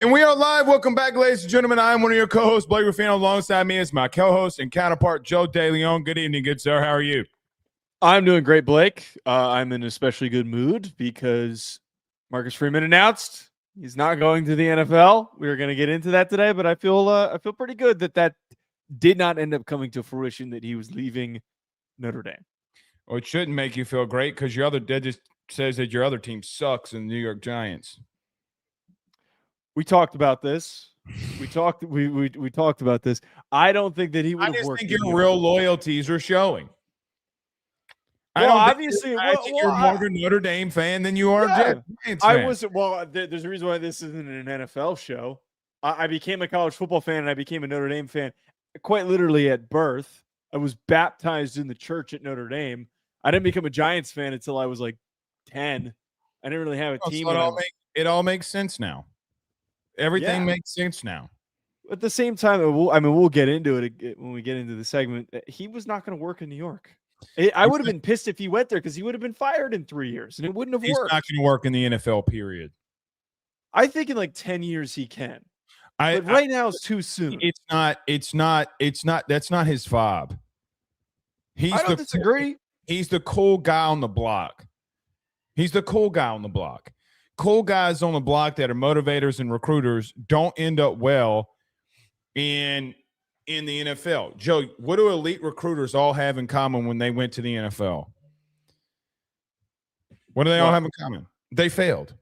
And we are live. Welcome back, ladies and gentlemen. I am one of your co-hosts, Blake Ruffino. Alongside me is my co-host and counterpart, Joe DeLeone. Good evening, good sir. How are you? I'm doing great, Blake. I'm in an especially good mood because Marcus Freeman announced he's not going to the NFL. We were going to get into that today, but I feel pretty good that did not end up coming to fruition, that he was leaving Notre Dame. Well, it shouldn't make you feel great because that just says that your other team sucks in the New York Giants. We talked about this. We talked about this. I don't think that he would have worked. I just think your real loyalties are showing. Well, obviously, I think you're more of a Notre Dame fan than you are a Giants fan. I was. Well, there's a reason why this isn't an NFL show. I became a college football fan and I became a Notre Dame fan quite literally at birth. I was baptized in the church at Notre Dame. I didn't become a Giants fan until I was like 10. I didn't really have a team. So it all makes sense now. Everything makes sense now. At the same time, we'll get into it when we get into the segment. He was not going to work in New York. I would have been pissed if he went there because he would have been fired in 3 years, and it wouldn't have worked. He's not going to work in the NFL, period. I think in like 10 years he can. But right now it's too soon. It's not. That's not his vibe. I don't disagree. He's the cool guy on the block. Cool guys on the block that are motivators and recruiters don't end up well in the NFL. Joe, what do elite recruiters all have in common when they went to the NFL? What do they all have in common? They failed.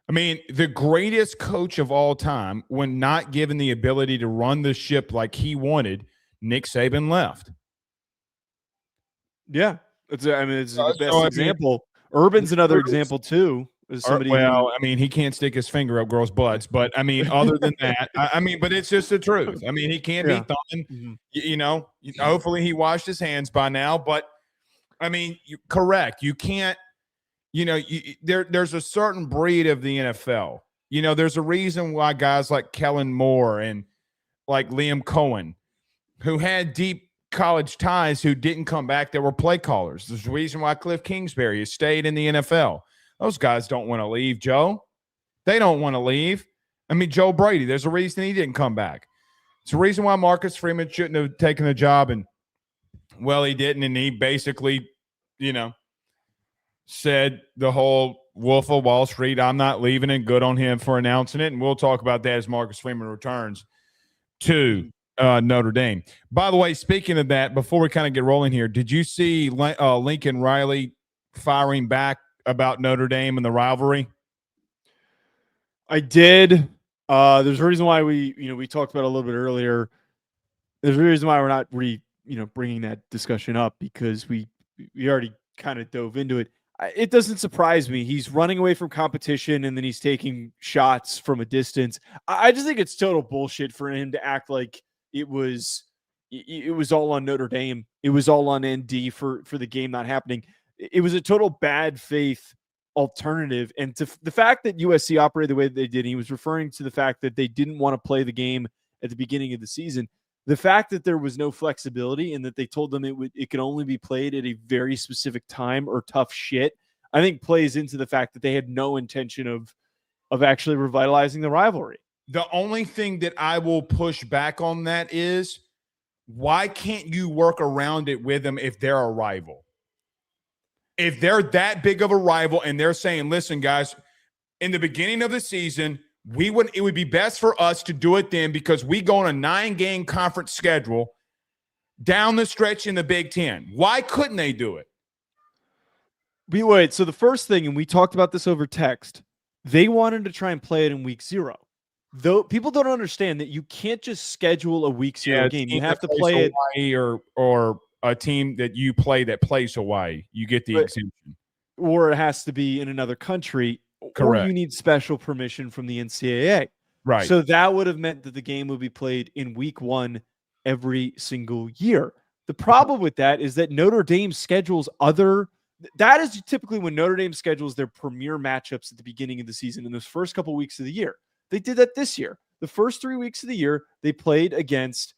I mean, the greatest coach of all time, when not given the ability to run the ship like he wanted, Nick Saban left. Yeah. It's the best example. Urban's another example too. He can't stick his finger up girls' butts, but I mean, other than that, but it's just the truth. I mean, he can't be thumbing. Mm-hmm. Hopefully he washed his hands by now, but I mean, correct. You can't, there's a certain breed of the NFL. There's a reason why guys like Kellen Moore and like Liam Cohen, who had deep college ties, who didn't come back, that were play callers. There's a reason why Cliff Kingsbury has stayed in the NFL. Those guys don't want to leave, Joe. They don't want to leave. I mean, Joe Brady, there's a reason he didn't come back. It's a reason why Marcus Freeman shouldn't have taken the job, and, well, he didn't, and he basically, said the whole Wolf of Wall Street, I'm not leaving, and good on him for announcing it, and we'll talk about that as Marcus Freeman returns to Notre Dame. By the way, speaking of that, before we kind of get rolling here, did you see Lincoln Riley firing back about Notre Dame and the rivalry? I did. There's a reason why we talked about it a little bit earlier. There's a reason why we're not bringing that discussion up, because we already kind of dove into it. It doesn't surprise me. He's running away from competition and then he's taking shots from a distance. I just think it's total bullshit for him to act like it was all on Notre Dame. It was all on ND for the game not happening. It was a total bad faith alternative. And to the fact that USC operated the way that they did, he was referring to the fact that they didn't want to play the game at the beginning of the season. The fact that there was no flexibility and that they told them it could only be played at a very specific time or tough shit, I think plays into the fact that they had no intention of actually revitalizing the rivalry. The only thing that I will push back on that is, why can't you work around it with them if they're a rival? If they're that big of a rival and they're saying, listen, guys, in the beginning of the season, it would be best for us to do it then, because we go on a 9-game conference schedule down the stretch in the Big Ten. Why couldn't they do it? Wait, so the first thing, and we talked about this over text, they wanted to try and play it in week 0. Though people don't understand that you can't just schedule a week 0 game. You have to play it Hawaii or a team that you play that plays Hawaii. You get the exemption. Or it has to be in another country. Correct. Or you need special permission from the NCAA. Right. So that would have meant that the game would be played in week 1 every single year. The problem with that is that Notre Dame schedules that is typically when Notre Dame schedules their premier matchups at the beginning of the season in those first couple weeks of the year. They did that this year. The first 3 weeks of the year, they played against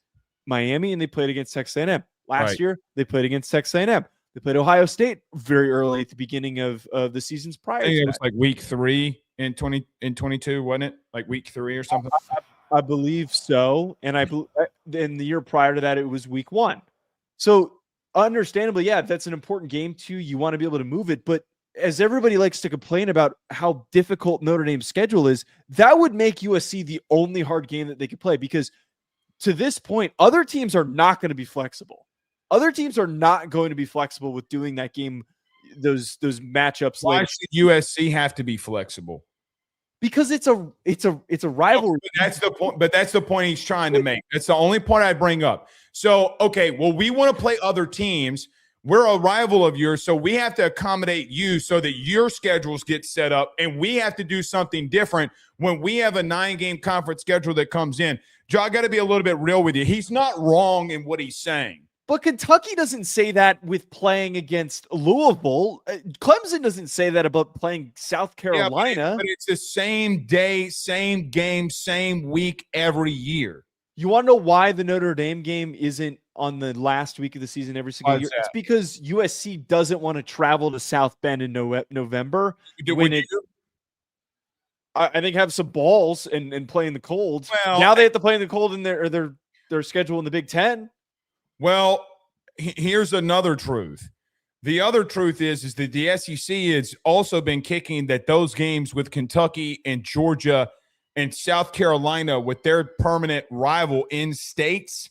Miami and they played against Texas A&M. Last year, they played against Texas A&M. They played Ohio State very early at the beginning of the seasons prior. I think it was like week 3 in 22, wasn't it? Like week 3 or something? I believe so. And in the year prior to that, it was week 1. So understandably, yeah, that's an important game too. You want to be able to move it. But as everybody likes to complain about how difficult Notre Dame's schedule is, that would make USC the only hard game that they could play, because to this point, other teams are not going to be flexible. Other teams are not going to be flexible with doing that game, those matchups. Why should USC have to be flexible? Because it's a rivalry. That's the point. But that's the point he's trying to make. That's the only point I bring up. So, okay, well, we want to play other teams. We're a rival of yours, so we have to accommodate you so that your schedules get set up, and we have to do something different when we have a 9-game conference schedule that comes in. Joe, I got to be a little bit real with you. He's not wrong in what he's saying. But Kentucky doesn't say that with playing against Louisville. Clemson doesn't say that about playing South Carolina. But it's the same day, same game, same week every year. You want to know why the Notre Dame game isn't on the last week of the season every single year? It's because USC doesn't want to travel to South Bend in November. I think have some balls and play in the cold. Well, now they have to play in the cold in their schedule in the Big Ten. Well, here's another truth. The other truth is that the SEC has also been kicking that those games with Kentucky and Georgia and South Carolina with their permanent rival in states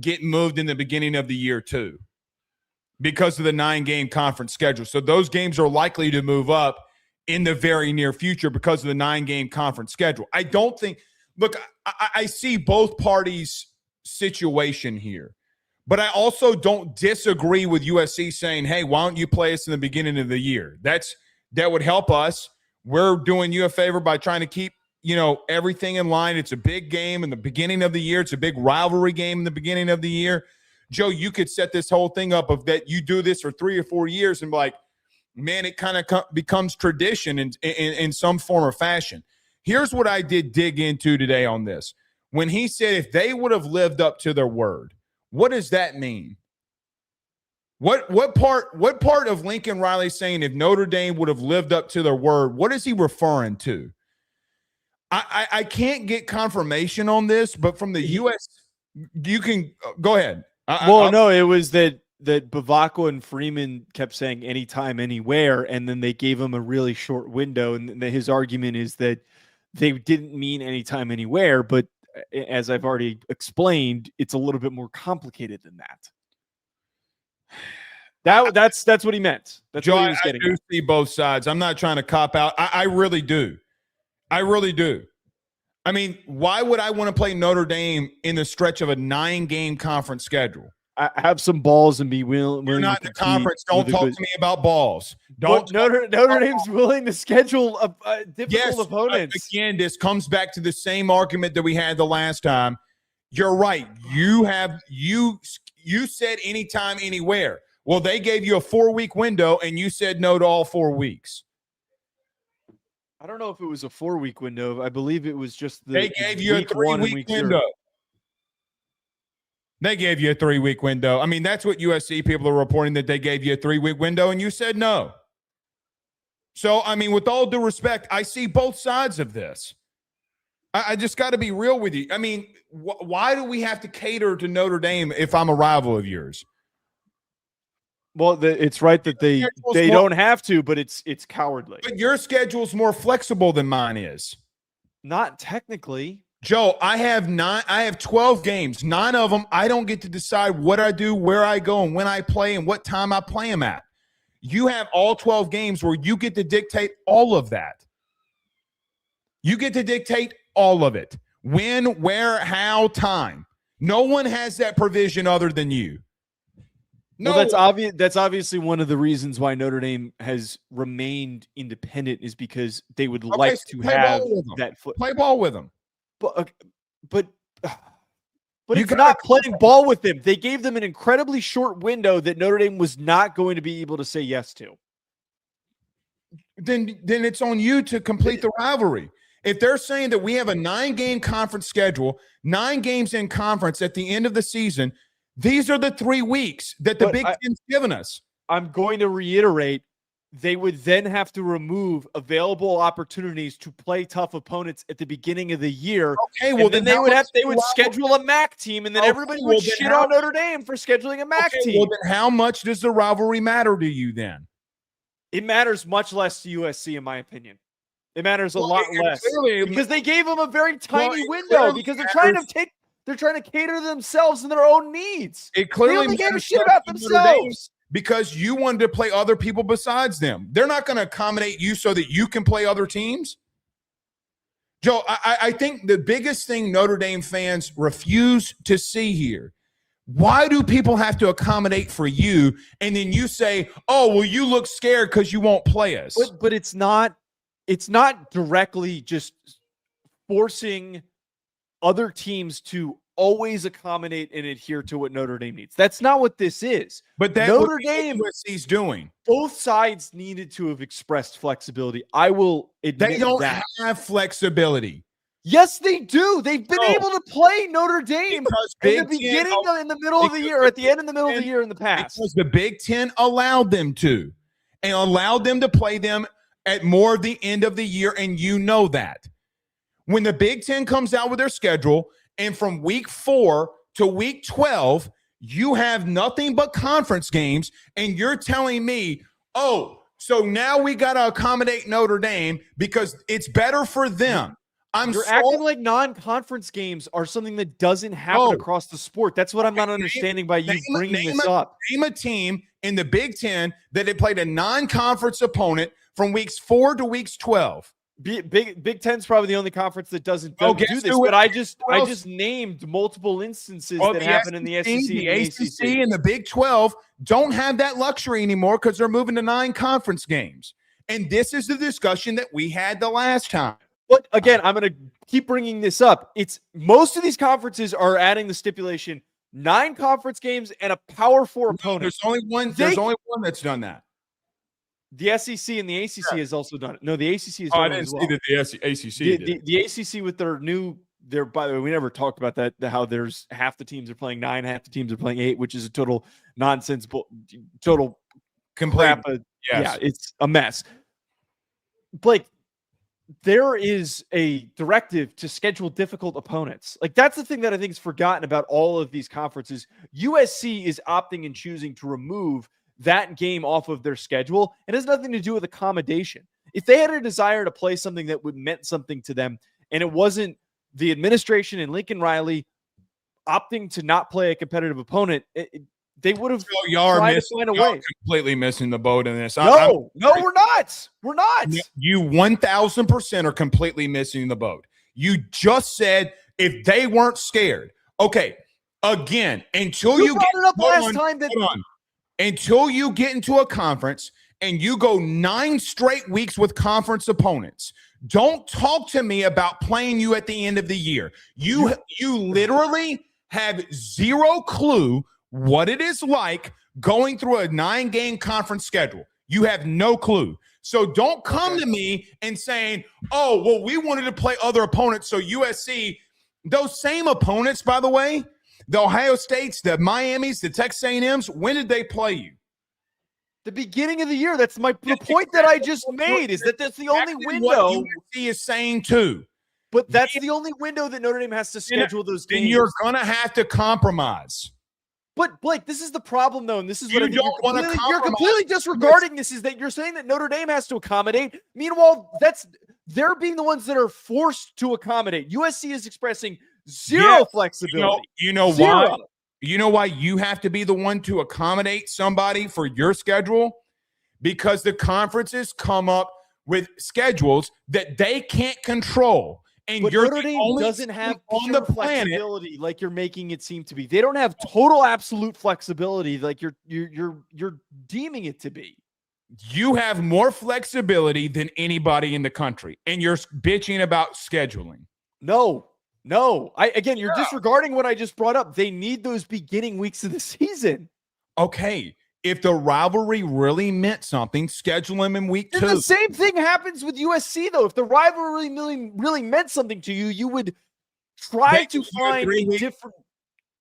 get moved in the beginning of the year too, because of the 9-game conference schedule. So those games are likely to move up in the very near future because of the 9-game conference schedule. I don't think – look, I see both parties' situation here. But I also don't disagree with USC saying, hey, why don't you play us in the beginning of the year? That would help us. We're doing you a favor by trying to keep, everything in line. It's a big game in the beginning of the year. It's a big rivalry game in the beginning of the year. Joe, you could set this whole thing up of that you do this for 3 or 4 years and be like, man, it kind of becomes tradition in some form or fashion. Here's what I did dig into today on this. When he said if they would have lived up to their word, what does that mean? What part of Lincoln Riley saying if Notre Dame would have lived up to their word, what is he referring to? I can't get confirmation on this, but from the U.S., you can go ahead. No, it was that Bavacqua and Freeman kept saying anytime, anywhere, and then they gave him a really short window. And his argument is that they didn't mean anytime, anywhere, but as I've already explained, it's a little bit more complicated than that. That's what he meant. That's Joe, what he was getting. I do see both sides. I'm not trying to cop out. I really do. I really do. I mean, why would I want to play Notre Dame in the stretch of a 9-game conference schedule? I have some balls and be willing. You're not in the conference. Don't talk to me about balls. Notre Dame's willing to schedule a difficult opponents. Again, this comes back to the same argument that we had the last time. You're right. You said anytime, anywhere. Well, they gave you a 4-week window, and you said no to all 4 weeks. I don't know if it was a 4-week window. I believe it was just they gave you a 3-week window. They gave you a 3-week window. I mean, that's what USC people are reporting, that they gave you a 3-week window, and you said no. So, I mean, with all due respect, I see both sides of this. I just got to be real with you. I mean, why do we have to cater to Notre Dame if I'm a rival of yours? Well, it's right that they don't have to, but it's cowardly. But your schedule's more flexible than mine is. Not technically. Joe, I have 12 games. 9 of them, I don't get to decide what I do, where I go, and when I play, and what time I play them at. You have all 12 games where you get to dictate all of that. You get to dictate all of it. When, where, how, time. No one has that provision other than you. No, well, that's obvious. That's obviously one of the reasons why Notre Dame has remained independent, is because they would like to have that play ball with them. But it's not playing ball with them. They gave them an incredibly short window that Notre Dame was not going to be able to say yes to. Then it's on you to complete the rivalry. If they're saying that we have a 9-game conference schedule, 9 games in conference at the end of the season, these are the 3 weeks that the Big Ten's given us. I'm going to reiterate they would then have to remove available opportunities to play tough opponents at the beginning of the year. Okay, well, then they would schedule a MAC team, and then everybody would shit on Notre Dame for scheduling a MAC team. Well, then how much does the rivalry matter to you then? It matters much less to USC, in my opinion. It matters a lot less because they gave them a very tiny window because they're trying to cater to themselves and their own needs. It clearly they only gave a shit about themselves because you wanted to play other people besides them. They're not going to accommodate you so that you can play other teams. Joe, I think the biggest thing Notre Dame fans refuse to see here, why do people have to accommodate for you? And then you say, oh, well, you look scared because you won't play us. But it's not directly just forcing other teams to always accommodate and adhere to what Notre Dame needs. That's not what this is. But that's Notre Dame USC's doing. Both sides needed to have expressed flexibility. I will admit they don't that. have flexibility. Yes, they do. They've been able to play Notre Dame in the beginning, in the middle of the year, at the end, in the middle of the year in the past. Because the Big Ten allowed them to, and allowed them to play them at more of the end of the year, and you know that. When the Big Ten comes out with their schedule, and from week 4 to week 12, you have nothing but conference games, and you're telling me, oh, so now we got to accommodate Notre Dame because it's better for them. You're acting like non-conference games are something that doesn't happen across the sport. That's what I'm not understanding by you bringing this up. Name a team in the Big Ten that had played a non-conference opponent from weeks 4 to weeks 12. Big Ten's probably the only conference that doesn't do this. But I just named multiple instances that happen in the SEC, the ACC, and the Big 12 don't have that luxury anymore because they're moving to 9 conference games. And this is the discussion that we had the last time. But again, I'm going to keep bringing this up. It's most of these conferences are adding the stipulation 9 conference games and a Power 4 opponent. There's only one. There's only one that's done that. The SEC and the ACC has also done it. No, the ACC has done I didn't see that the ACC did. The ACC with their by the way, we never talked about that. How there's half the teams are playing 9, half the teams are playing 8, which is a total nonsense, total crap. Yeah, it's a mess. Blake, there is a directive to schedule difficult opponents. Like, that's the thing that I think is forgotten about all of these conferences. USC is opting and choosing to remove that game off of their schedule. It has nothing to do with accommodation. If they had a desire to play something that would meant something to them, and it wasn't the administration and Lincoln Riley opting to not play a competitive opponent, they would have tried to find a way. Completely missing the boat in this. No, we're not. We're not. You 1,000% are completely missing the boat. You just said if they weren't scared. Okay, again, until you get it up last time that until you get into a conference and you go 9 straight weeks with conference opponents, don't talk to me about playing you at the end of the year. You literally have zero clue what it is like going through a 9-game conference schedule. You have no clue. So don't come to me and saying, oh, well, we wanted to play other opponents. So USC, those same opponents, by the way, the Ohio States, the Miamis, the Texas A&Ms, when did they play you? The beginning of the year. That's the point that I just made, is that that's the only window. What USC is saying too. But that's the only window that Notre Dame has to schedule those games. And you're going to have to compromise. But Blake, this is the problem, though, and this is what you're completely disregarding. This is that you're saying that Notre Dame has to accommodate. Meanwhile, they're being the ones that are forced to accommodate. USC is expressing zero flexibility. You know why? You know why you have to be the one to accommodate somebody for your schedule? Because the conferences come up with schedules that they can't control. And Notre Dame doesn't have pure flexibility like you're making it seem to be. They don't have total absolute flexibility like you're deeming it to be. You have more flexibility than anybody in the country, and you're bitching about scheduling. No. You're disregarding what I just brought up. They need those beginning weeks of the season. Okay. If the rivalry really meant something, schedule them in week 2. The same thing happens with USC, though. If the rivalry really meant something to you, you would try to find a different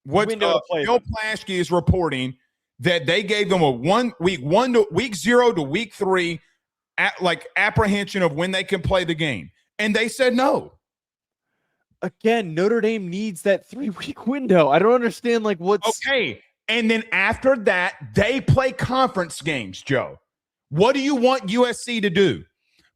window to play. Bill Plaschke is reporting that they gave them a week 0 to week 3 apprehension of when they can play the game, and they said no. Again, Notre Dame needs that 3-week window. I don't understand what's okay. And then after that, they play conference games, Joe. What do you want USC to do?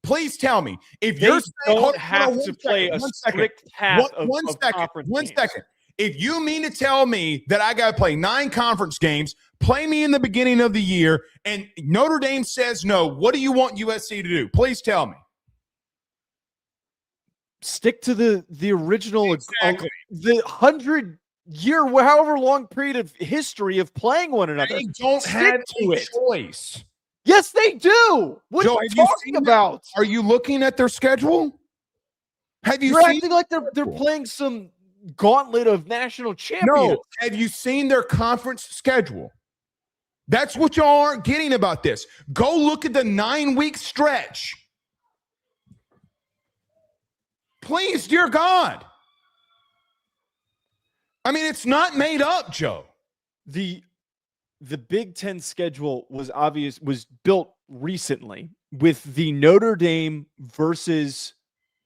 Please tell me. If they you're don't have to play a strict path of conference One games. second. If you mean to tell me that I got to play 9 conference games, play me in the beginning of the year, and Notre Dame says no, what do you want USC to do? Please tell me. Stick to the original, Exactly. The 100-year, however long period of history of playing one another. They don't have a choice. Yes, they do. What Joe, are you talking about? Are you looking at their schedule? Have you You're seen acting like they're playing some gauntlet of national champions. No. Have you seen their conference schedule? That's what y'all aren't getting about this. Go look at the 9-week stretch. Please, dear God. I mean, it's not made up, Joe. The Big Ten schedule was built recently with the Notre Dame versus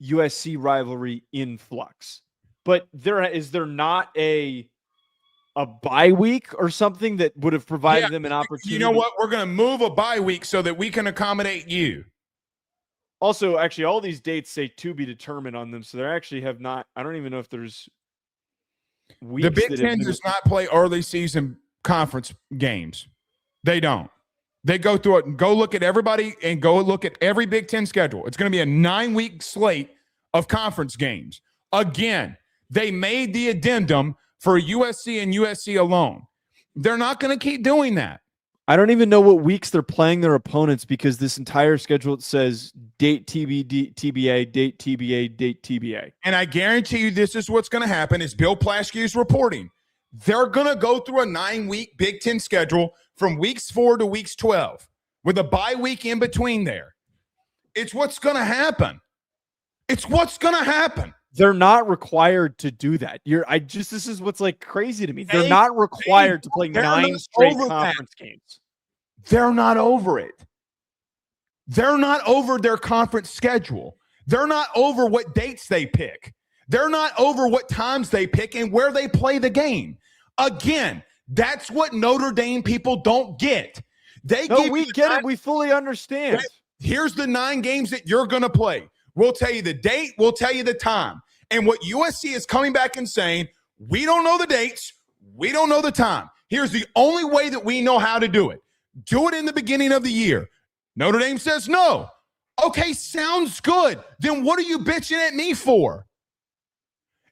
USC rivalry in flux. But is there not a bye week or something that would have provided them an opportunity? You know what? We're going to move a bye week so that we can accommodate you. Also, actually, all these dates say to be determined on them, so they actually have not. I don't even know if there's weeks. The Big Ten does not play early season conference games. They don't. They go through it and go look at everybody and go look at every Big Ten schedule. It's going to be a 9-week slate of conference games. Again, they made the addendum for USC and USC alone. They're not going to keep doing that. I don't even know what weeks they're playing their opponents because this entire schedule says date TBD, TBA, date TBA, date TBA. And I guarantee you this is what's going to happen is Bill Plaschke is reporting. They're going to go through a 9-week Big Ten schedule from weeks 4 to weeks 12 with a bye week in between there. It's what's going to happen. It's what's going to happen. They're not required to do that. This is what's crazy to me. They're not required to play 9 straight conference games. They're not over it. They're not over their conference schedule. They're not over what dates they pick. They're not over what times they pick and where they play the game. Again, that's what Notre Dame people don't get. We get it. We fully understand. Here's the 9 games that you're going to play. We'll tell you the date. We'll tell you the time. And what USC is coming back and saying, we don't know the dates. We don't know the time. Here's the only way that we know how to do it. Do it in the beginning of the year. Notre Dame says no. Okay, sounds good. Then what are you bitching at me for?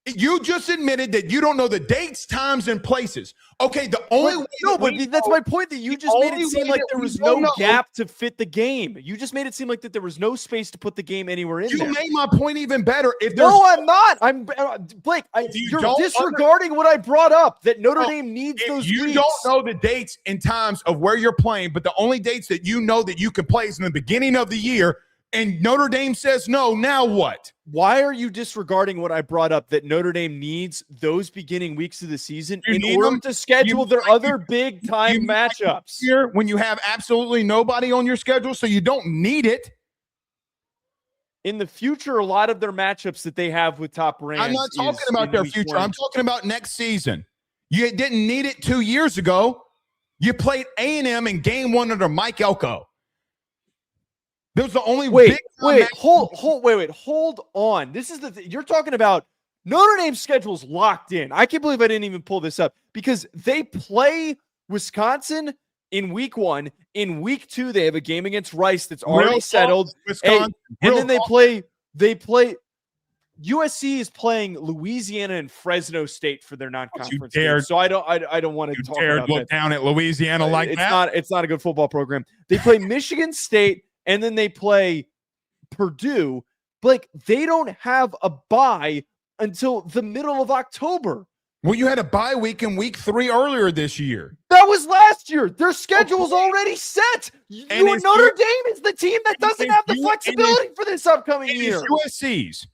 You just admitted that you don't know the dates, times, and places. Okay, the only way. No, but that's my point. That you just made it seem like there was no gap to fit the game. You just made it seem like that there was no space to put the game anywhere in there. You made my point even better. No, I'm not. I'm Blake. You're disregarding what I brought up. That Notre Dame needs those weeks. You don't know the dates and times of where you're playing, but the only dates that you know that you can play is in the beginning of the year. And Notre Dame says no, now what? Why are you disregarding what I brought up that Notre Dame needs those beginning weeks of the season in order to schedule their other big-time matchups? Here, when you have absolutely nobody on your schedule, so you don't need it. In the future, a lot of their matchups that they have with top ranks. I'm not talking about their future. I'm talking about next season. You didn't need it 2 years ago. You played A&M in game 1 under Mike Elko. There was the only hold on. This is you're talking about Notre Dame's schedule's locked in. I can't believe I didn't even pull this up because they play Wisconsin in week 1. In week 2, they have a game against Rice that's already settled. And then they play USC is playing Louisiana and Fresno State for their non-conference games. So I don't want to talk about look down at Louisiana like that. It's not a good football program. They play Michigan State. And then they play Purdue. They don't have a bye until the middle of October. Well, you had a bye week in week 3 earlier this year. That was last year. Their schedule's already set. Notre Dame is the team that doesn't have the flexibility for this upcoming year. USC's.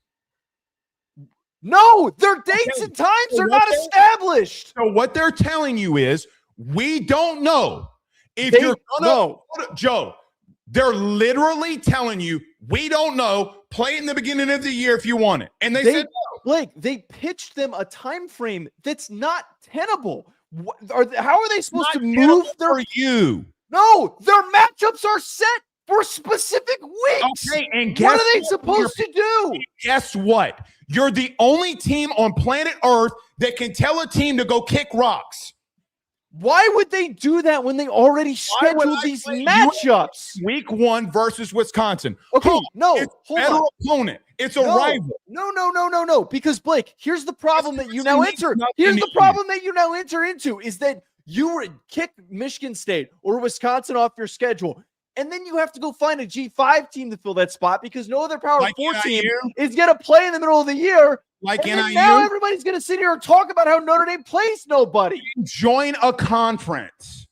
No, their dates and times are not established. So what they're telling you is, We don't know if They you're gonna know. Joe. They're literally telling you we don't know. Play in the beginning of the year if you want it, and they said no. Blake, they pitched them a time frame that's not tenable. How are they supposed to move for you? No, their matchups are set for specific weeks. Okay, and what are they supposed to do? Guess what? You're the only team on planet Earth that can tell a team to go kick rocks. Why would they do that when they already scheduled these matchups? Week 1 versus Wisconsin. Okay, it's a better opponent. It's a rival. No. Because Blake, here's the problem that you now enter. Here's the problem that you now enter into is that you would kick Michigan State or Wisconsin off your schedule. And then you have to go find a G5 team to fill that spot because no other Power 4 team is going to play in the middle of the year. And now everybody's going to sit here and talk about how Notre Dame plays nobody. Join a conference.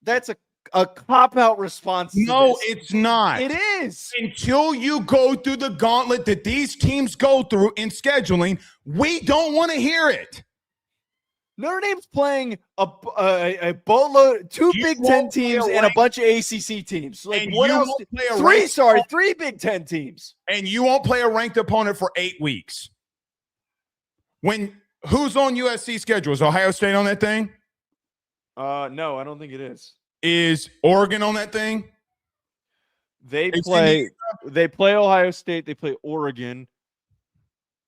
That's a cop-out response. No, it's not. It is. Until you go through the gauntlet that these teams go through in scheduling, we don't want to hear it. Notre Dame's playing a boatload, 2 Big Ten teams and a bunch of ACC teams. Like what else? 3 Big Ten teams. And you won't play a ranked opponent for 8 weeks. Who's on USC schedule? Is Ohio State on that thing? No, I don't think it is. Is Oregon on that thing? They play Ohio State. They play Oregon.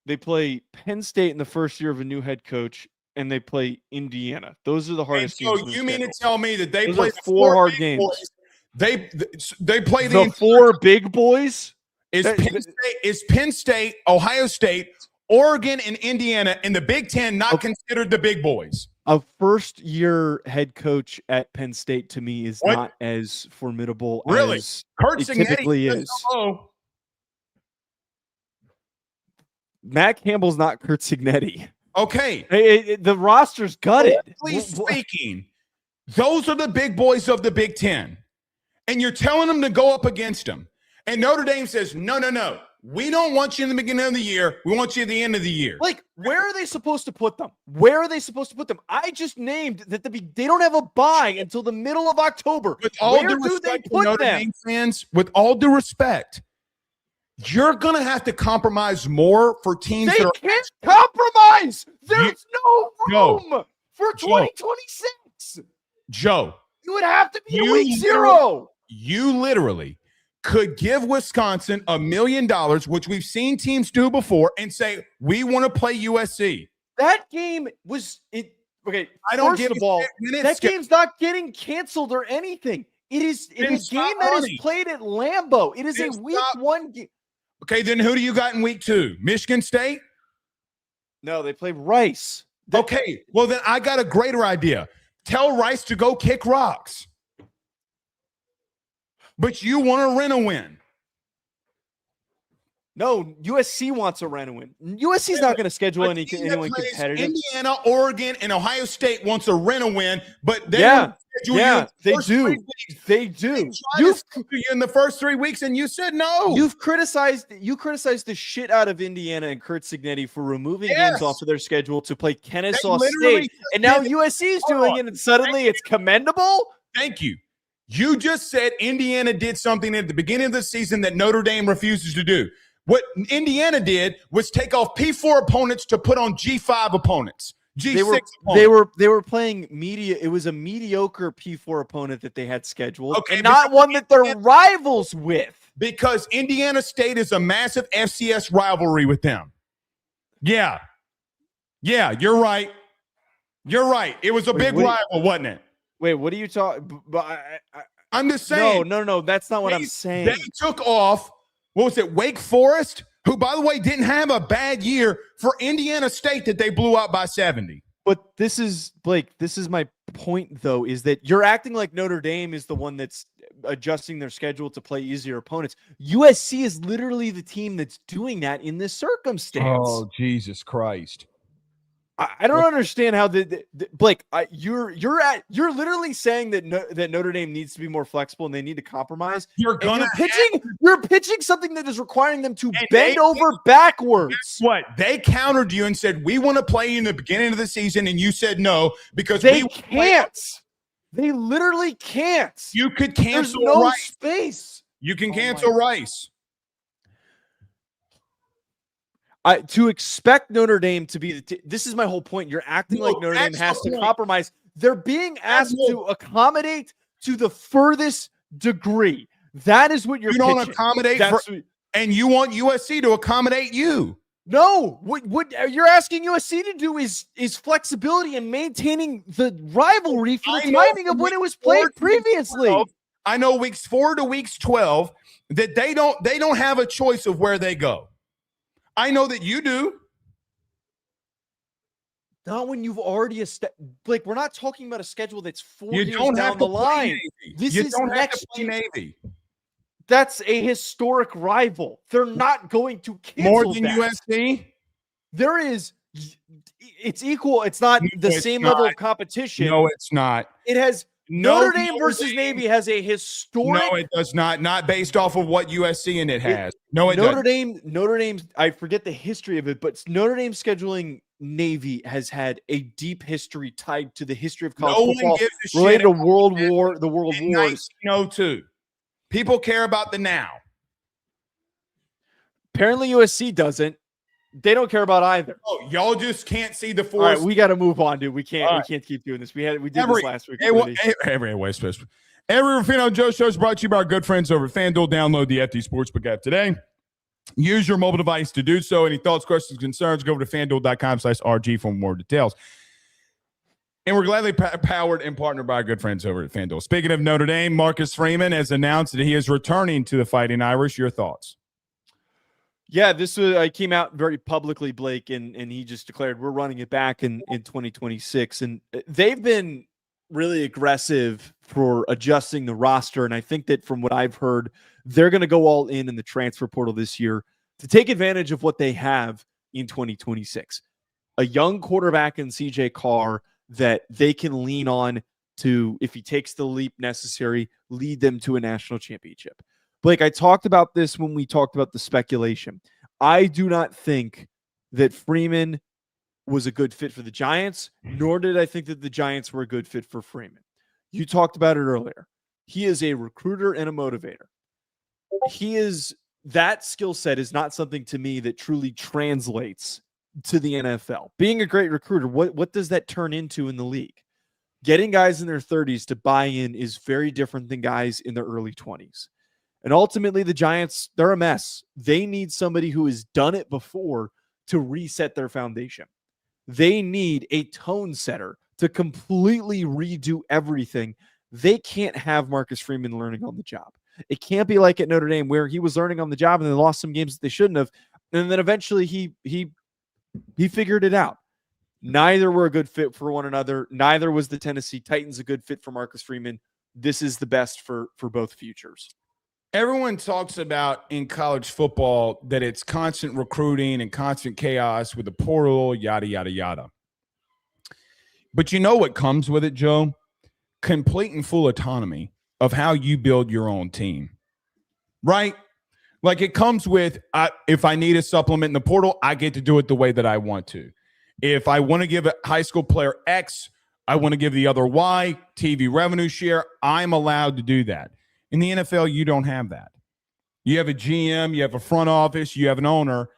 They play Penn State in the first year of a new head coach. And they play Indiana. Those are the hardest games. So you mean to tell me that they play play 4 hard games? Boys. They play the 4 big boys? Is Penn State, Ohio State, Oregon, and Indiana in the Big Ten not considered the big boys? A first-year head coach at Penn State to me is not as formidable as Kurt it typically is. Matt Campbell's not Kurt Cignetti. Okay. The roster's gutted. Speaking, those are the big boys of the Big Ten. And you're telling them to go up against them. And Notre Dame says, no. We don't want you in the beginning of the year. We want you at the end of the year. Like, where are they supposed to put them? I just named that they don't have a bye until the middle of October. With all due respect to Notre Dame fans, with all due respect, you're going to have to compromise more for teams that can't compromise. There's no room for 2026. Joe. You would have to be week 0. You literally could give Wisconsin $1 million, which we've seen teams do before, and say, we want to play USC. That game was it. Okay, I don't first of all, that game's not getting canceled or anything. It is a game that is played at Lambeau. It is a week 1 game. Okay, then who do you got in week 2? Michigan State? No, they play Rice. Okay, well then I got a greater idea. Tell Rice to go kick rocks. But you want to rent a win. No, USC wants a rent a win. USC's not going to schedule anyone competitive. Indiana, Oregon, and Ohio State wants a rent a win, but they do. They do. You in the first 3 weeks, and you said no. You criticized the shit out of Indiana and Kurt Cignetti for removing games off of their schedule to play Kennesaw State, and now USC is doing it, and suddenly it's commendable. Thank you. You just said Indiana did something at the beginning of the season that Notre Dame refuses to do. What Indiana did was take off P4 opponents to put on G5 opponents. G6 they were playing media. It was a mediocre P4 opponent that they had scheduled, and not one that they're rivals with. Because Indiana State is a massive FCS rivalry with them. Yeah, you're right. It was a big rival, wasn't it? Wait, what are you talking? I'm just saying. No. That's not what I'm saying. They took off. What was it? Wake Forest, who, by the way, didn't have a bad year for Indiana State that they blew out by 70. But this is, Blake, this is my point, though, is that you're acting like Notre Dame is the one that's adjusting their schedule to play easier opponents. USC is literally the team that's doing that in this circumstance. Oh, Jesus Christ. I don't understand how Blake. You're literally saying that that Notre Dame needs to be more flexible and they need to compromise. You're pitching something that is requiring them to bend over backwards. What they countered you and said we want to play you in the beginning of the season, and you said no because they can't. They literally can't. You could cancel. There's no Rice. Space. You can cancel Rice. To expect Notre Dame to be this is my whole point. You're acting like Notre Dame has to compromise. They're being asked to accommodate to the furthest degree. That is what you're pitching. Don't accommodate and you want USC to accommodate you. No, what you're asking USC to do is flexibility and maintaining the rivalry for the timing of when it was played previously. I know weeks 4 to weeks 12 that they don't have a choice of where they go. I know that you do. Not when you've already Blake, we're not talking about a schedule that's 4 years down the line. This is next Navy. That's a historic rival. They're not going to cancel more than USC. There is. It's equal. It's not the same level of competition. No, it's not. It has. Notre Dame versus Navy has a historic. No, it does not. Not based off of what USC in it has. Notre Dame. I forget the history of it, but Notre Dame scheduling Navy has had a deep history tied to the history of college football related to World War. The World Wars. 1902. People care about the now. Apparently, USC doesn't. They don't care about either. Oh, y'all just can't see the force. All right, we got to move on, dude. We can't keep doing this. We did this last week. Every Ruffino Joe show is brought to you by our good friends over at FanDuel. Download the FD Sportsbook app today. Use your mobile device to do so. Any thoughts, questions, concerns, go over to FanDuel.com/RG for more details. And we're gladly powered and partnered by our good friends over at FanDuel. Speaking of Notre Dame, Marcus Freeman has announced that he is returning to the Fighting Irish. Your thoughts? Yeah, this came out very publicly, Blake, and he just declared we're running it back in 2026. And they've been really aggressive for adjusting the roster. And I think that from what I've heard, they're going to go all in the transfer portal this year to take advantage of what they have in 2026. A young quarterback in CJ Carr that they can lean on to, if he takes the leap necessary, lead them to a national championship. Blake, I talked about this when we talked about the speculation. I do not think that Freeman was a good fit for the Giants, nor did I think that the Giants were a good fit for Freeman. You talked about it earlier. He is a recruiter and a motivator. That skill set is not something to me that truly translates to the NFL. Being a great recruiter, what does that turn into in the league? Getting guys in their 30s to buy in is very different than guys in their early 20s. And ultimately, the Giants, they're a mess. They need somebody who has done it before to reset their foundation. They need a tone setter to completely redo everything. They can't have Marcus Freeman learning on the job. It can't be like at Notre Dame where he was learning on the job and they lost some games that they shouldn't have. And then eventually he figured it out. Neither were a good fit for one another. Neither was the Tennessee Titans a good fit for Marcus Freeman. This is the best for both futures. Everyone talks about in college football that it's constant recruiting and constant chaos with the portal, yada, yada, yada. But you know what comes with it, Joe? Complete and full autonomy of how you build your own team, right? Like it comes with, if I need a supplement in the portal, I get to do it the way that I want to. If I want to give a high school player X, I want to give the other Y, TV revenue share, I'm allowed to do that. In the NFL, you don't have that. You have a GM, you have a front office, you have an owner,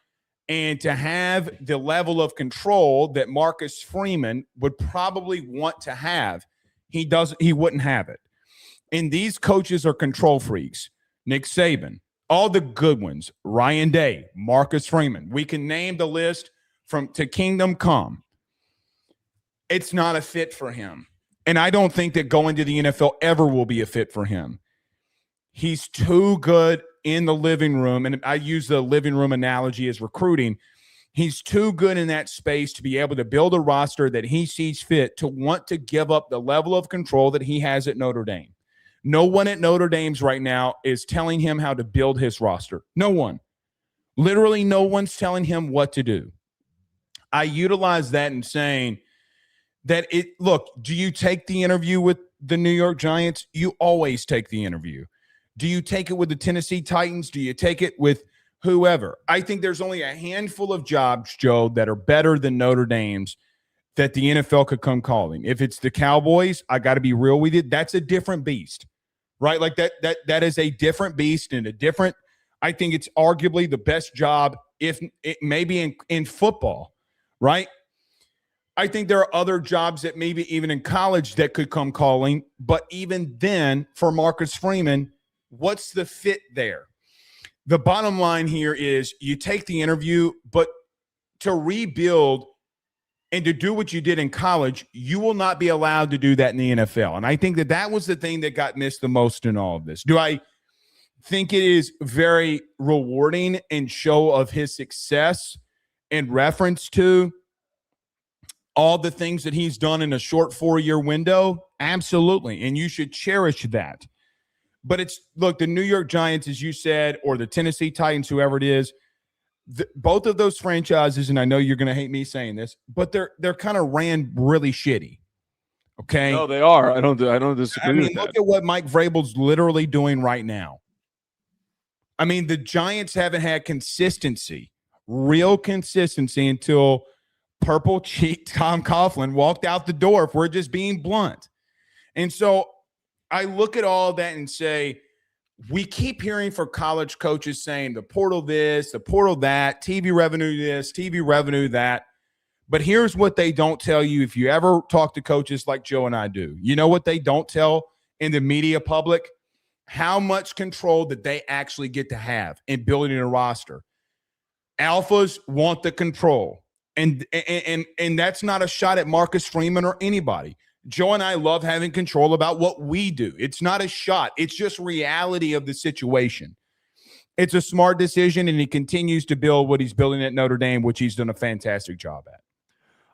and to have the level of control that Marcus Freeman would probably want to have, he wouldn't have it. And these coaches are control freaks. Nick Saban, all the good ones, Ryan Day, Marcus Freeman. We can name the list from to Kingdom Come. It's not a fit for him. And I don't think that going to the NFL ever will be a fit for him. He's too good in the living room, and I use the living room analogy as recruiting. He's too good in that space to be able to build a roster that he sees fit to want to give up the level of control that he has at Notre Dame. No one at Notre Dame's right now is telling him how to build his roster. No one. Literally no one's telling him what to do. I utilize that in saying that look, do you take the interview with the New York Giants? You always take the interview. Do you take it with the Tennessee Titans? Do you take it with whoever? I think there's only a handful of jobs, Joe, that are better than Notre Dame's that the NFL could come calling. If it's the Cowboys, I got to be real with you, that's a different beast, right? Like that is a different beast and a different. I think it's arguably the best job, if it maybe in football, right? I think there are other jobs that maybe even in college that could come calling, but even then, for Marcus Freeman, what's the fit there? The bottom line here is you take the interview, but to rebuild and to do what you did in college, you will not be allowed to do that in the NFL. And I think that was the thing that got missed the most in all of this. Do I think it is very rewarding and show of his success in reference to all the things that he's done in a short 4-year window? Absolutely. And you should cherish that. But look, the New York Giants, as you said, or the Tennessee Titans, whoever it is, both of those franchises, and I know you're going to hate me saying this, but they're kind of ran really shitty. Okay? No, they are. I don't disagree with that. Look at what Mike Vrabel's literally doing right now. I mean, the Giants haven't had consistency, real consistency, until purple cheek Tom Coughlin walked out the door, if we're just being blunt. And so I look at all that and say, we keep hearing for college coaches saying the portal this, the portal that, TV revenue this, TV revenue that. But here's what they don't tell you if you ever talk to coaches like Joe and I do. You know what they don't tell in the media public? How much control that they actually get to have in building a roster. Alphas want the control. And that's not a shot at Marcus Freeman or anybody. Joe and I love having control about what we do. It's not a shot. It's just reality of the situation. It's a smart decision, and he continues to build what he's building at Notre Dame, which he's done a fantastic job at.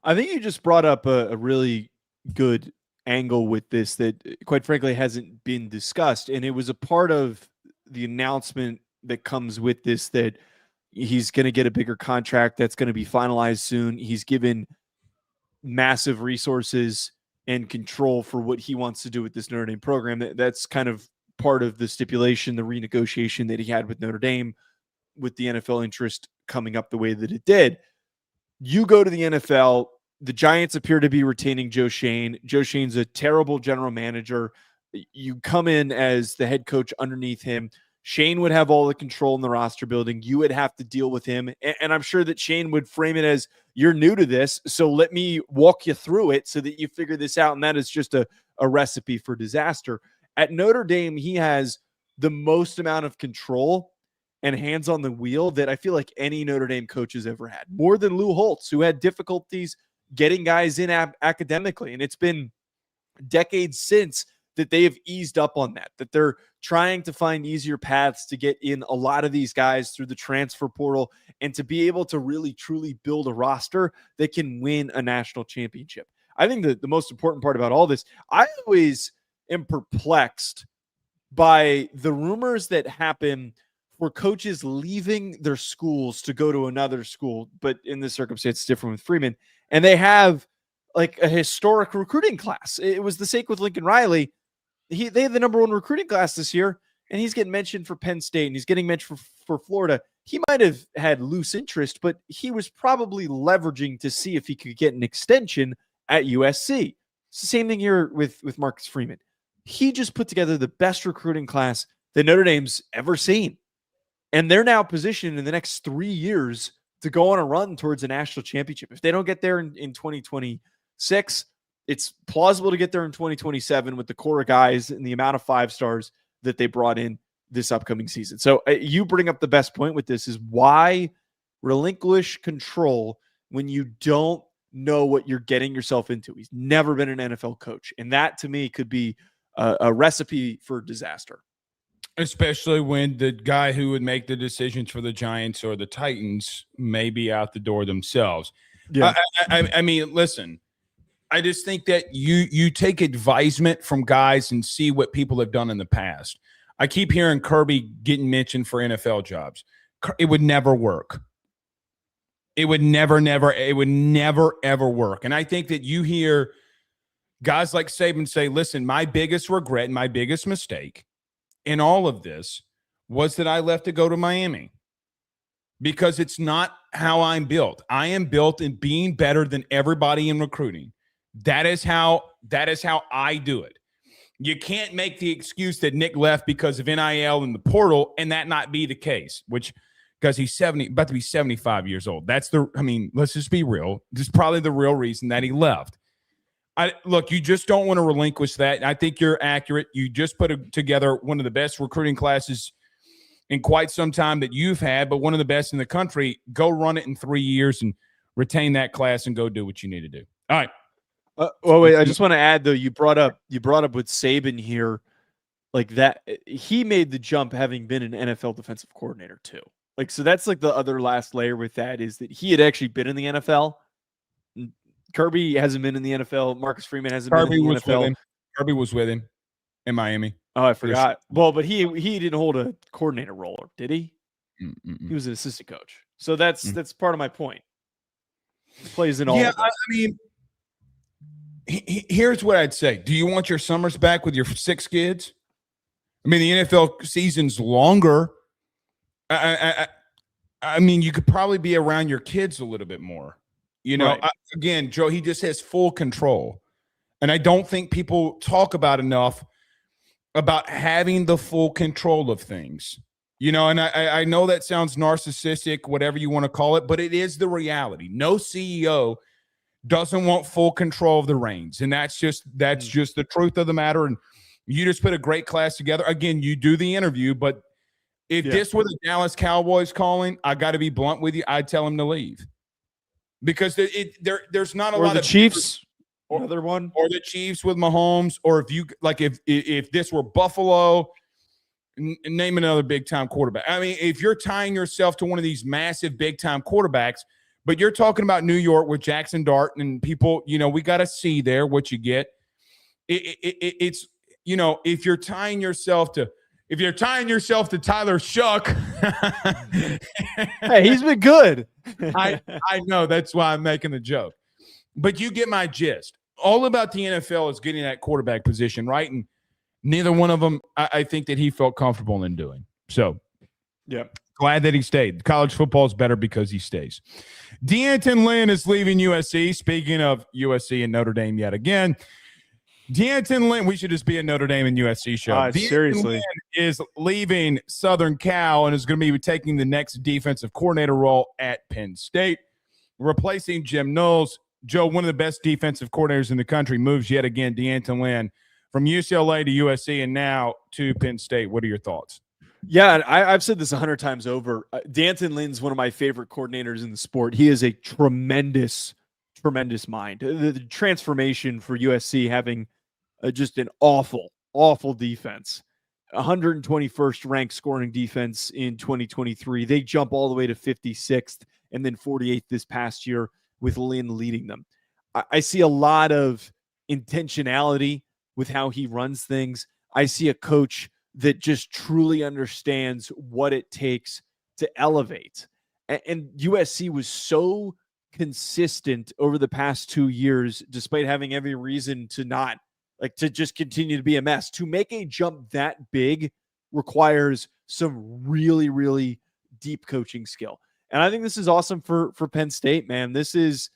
I think you just brought up a really good angle with this that, quite frankly, hasn't been discussed. And it was a part of the announcement that comes with this, that he's going to get a bigger contract that's going to be finalized soon. He's given massive resources and control for what he wants to do with this Notre Dame program. That's kind of part of the stipulation, the renegotiation that he had with Notre Dame, with the NFL interest coming up the way that it did. You go to the NFL, the Giants appear to be retaining Joe Schoen. Joe Schoen's a terrible general manager. You come in as the head coach underneath him. Shane would have all the control in the roster building. You would have to deal with him. And I'm sure that Shane would frame it as, you're new to this, so let me walk you through it so that you figure this out. And that is just a recipe for disaster. At Notre Dame, he has the most amount of control and hands on the wheel that I feel like any Notre Dame coach has ever had. More than Lou Holtz, who had difficulties getting guys in academically. And it's been decades since that they have eased up on that they're trying to find easier paths to get in a lot of these guys through the transfer portal and to be able to really, truly build a roster that can win a national championship. I think the most important part about all this, I always am perplexed by the rumors that happen for coaches leaving their schools to go to another school. But in this circumstance, it's different with Freeman. And they have like a historic recruiting class. It was the same with Lincoln Riley. They have the number 1 recruiting class this year, and he's getting mentioned for Penn State, and he's getting mentioned for Florida. He might have had loose interest, but he was probably leveraging to see if he could get an extension at USC. It's the same thing here with Marcus Freeman. He just put together the best recruiting class that Notre Dame's ever seen. And they're now positioned in the next 3 years to go on a run towards a national championship. If they don't get there in 2026, it's plausible to get there in 2027 with the core of guys and the amount of 5 stars that they brought in this upcoming season. So you bring up the best point with this, is why relinquish control when you don't know what you're getting yourself into. He's never been an NFL coach. And that, to me, could be a recipe for disaster. Especially when the guy who would make the decisions for the Giants or the Titans may be out the door themselves. Yeah. I mean, listen, I just think that you take advisement from guys and see what people have done in the past. I keep hearing Kirby getting mentioned for NFL jobs. It would never work. it would never ever work. And I think that you hear guys like Saban say, listen, my biggest regret, my biggest mistake in all of this was that I left to go to Miami, because it's not how I'm built. I am built in being better than everybody in recruiting. That is how I do it. You can't make the excuse that Nick left because of NIL and the portal and that not be the case, which because he's about to be 75 years old. Let's just be real. This is probably the real reason that he left. Look, you just don't want to relinquish that. I think you're accurate. You just put together one of the best recruiting classes in quite some time that you've had, but one of the best in the country. Go run it in 3 years and retain that class and go do what you need to do. All right. Wait, I just want to add though, you brought up with Saban here, like that he made the jump having been an NFL defensive coordinator too. Like, so that's like the other last layer with that is that he had actually been in the NFL. Kirby hasn't been in the NFL. Marcus Freeman hasn't been in the NFL. Kirby was with him in Miami. Oh, I forgot. Well, but he didn't hold a coordinator role, did he? He was an assistant coach. So that's part of my point. He plays in all. Yeah, I mean, here's what I'd say. Do you want your summers back with your 6 kids? I mean, the NFL season's longer. I mean, you could probably be around your kids a little bit more. You know, right. Again, Joe, he just has full control. And I don't think people talk about enough about having the full control of things. You know, and I know that sounds narcissistic, whatever you want to call it, but it is the reality. No CEO doesn't want full control of the reins. And that's just the truth of the matter. And you just put a great class together. Again, you do the interview, but if this were the Dallas Cowboys calling, I got to be blunt with you, I'd tell him to leave. Because there's not a lot of Chiefs, another one, or the Chiefs with Mahomes, or if this were Buffalo, name another big time quarterback. I mean, if you're tying yourself to one of these massive big time quarterbacks, but you're talking about New York with Jackson Dart and people, you know, we got to see there what you get. It's you know, if you're tying yourself to Tyler Shuck, hey, he's been good. I know, that's why I'm making the joke. But you get my gist. All about the NFL is getting that quarterback position, right? And neither one of them, I think that he felt comfortable in doing. So, yeah, glad that he stayed. College football is better because he stays. D'Anton Lynn is leaving USC. Speaking of USC and Notre Dame yet again. D'Anton Lynn, we should just be a Notre Dame and USC show. Seriously. Lynn is leaving Southern Cal and is going to be taking the next defensive coordinator role at Penn State, replacing Jim Knowles. Joe, one of the best defensive coordinators in the country, moves yet again D'Anton Lynn from UCLA to USC and now to Penn State. What are your thoughts? Yeah, I've said this 100 times over. D'Anton Lynn's one of my favorite coordinators in the sport. He is a tremendous mind. The transformation for USC having just an awful defense, 121st ranked scoring defense in 2023. They jump all the way to 56th and then 48th this past year with Lynn leading them. I see a lot of intentionality with how he runs things. I see a coach that just truly understands what it takes to elevate. And USC was so consistent over the past 2 years, despite having every reason to not, like, to just continue to be a mess. To make a jump that big requires some really, really deep coaching skill. And I think this is awesome for Penn State, man. This is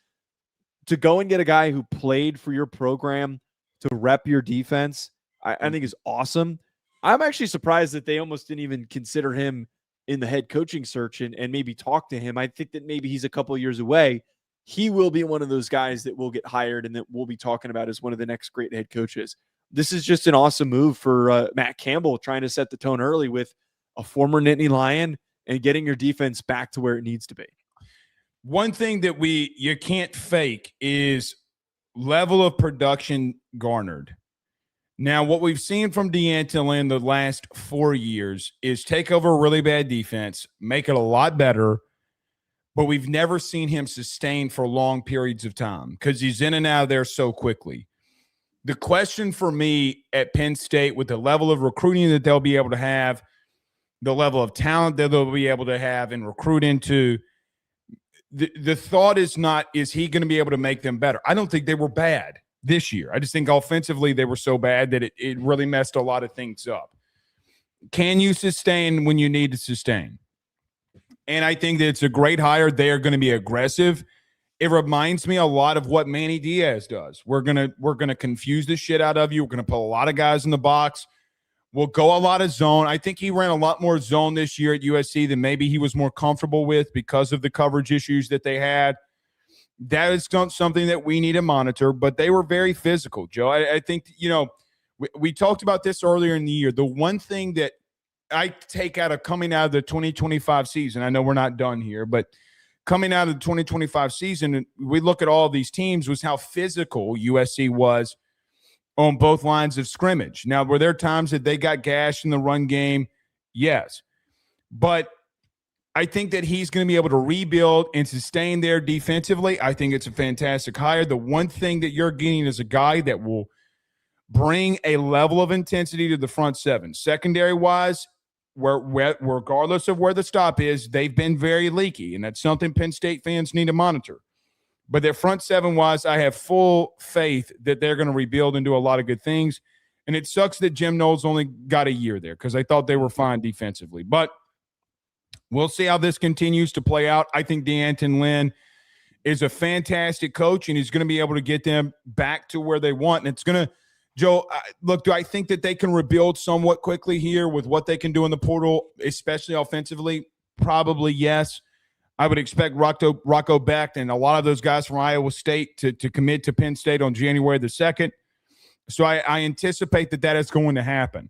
to go and get a guy who played for your program to rep your defense. I think is awesome. I'm actually surprised that they almost didn't even consider him in the head coaching search and maybe talk to him. I think that maybe he's a couple of years away. He will be one of those guys that will get hired and that we'll be talking about as one of the next great head coaches. This is just an awesome move for Matt Campbell, trying to set the tone early with a former Nittany Lion and getting your defense back to where it needs to be. One thing that you can't fake is level of production garnered. Now, what we've seen from D'Anton Lynn the last 4 years is take over a really bad defense, make it a lot better, but we've never seen him sustain for long periods of time because he's in and out of there so quickly. The question for me at Penn State, with the level of recruiting that they'll be able to have, the level of talent that they'll be able to have and recruit into, the thought is not, is he going to be able to make them better? I don't think they were bad this year. I just think offensively they were so bad that it really messed a lot of things up. Can you sustain when you need to sustain? And I think that it's a great hire. They are going to be aggressive. It reminds me a lot of what Manny Diaz does. We're gonna confuse the shit out of you. We're gonna put a lot of guys in the box. We'll go a lot of zone. I think he ran a lot more zone this year at USC than maybe he was more comfortable with because of the coverage issues that they had. That is something that we need to monitor, but they were very physical, Joe. I think, we talked about this earlier in the year. The one thing that I take out of coming out of the 2025 season, I know we're not done here, but coming out of the 2025 season, we look at all these teams, was how physical USC was on both lines of scrimmage. Now, were there times that they got gashed in the run game? Yes. But I think that he's going to be able to rebuild and sustain there defensively. I think it's a fantastic hire. The one thing that you're getting is a guy that will bring a level of intensity to the front seven. Secondary-wise, where regardless of where the stop is, they've been very leaky, and that's something Penn State fans need to monitor. But their front seven-wise, I have full faith that they're going to rebuild and do a lot of good things. And it sucks that Jim Knowles only got a year there because I thought they were fine defensively. But we'll see how this continues to play out. I think D'Anton Lynn is a fantastic coach, and he's going to be able to get them back to where they want. And it's going to – Joe, look, do I think that they can rebuild somewhat quickly here with what they can do in the portal, especially offensively? Probably yes. I would expect Rocco Becht and a lot of those guys from Iowa State to commit to Penn State on January the 2nd. So I anticipate that is going to happen.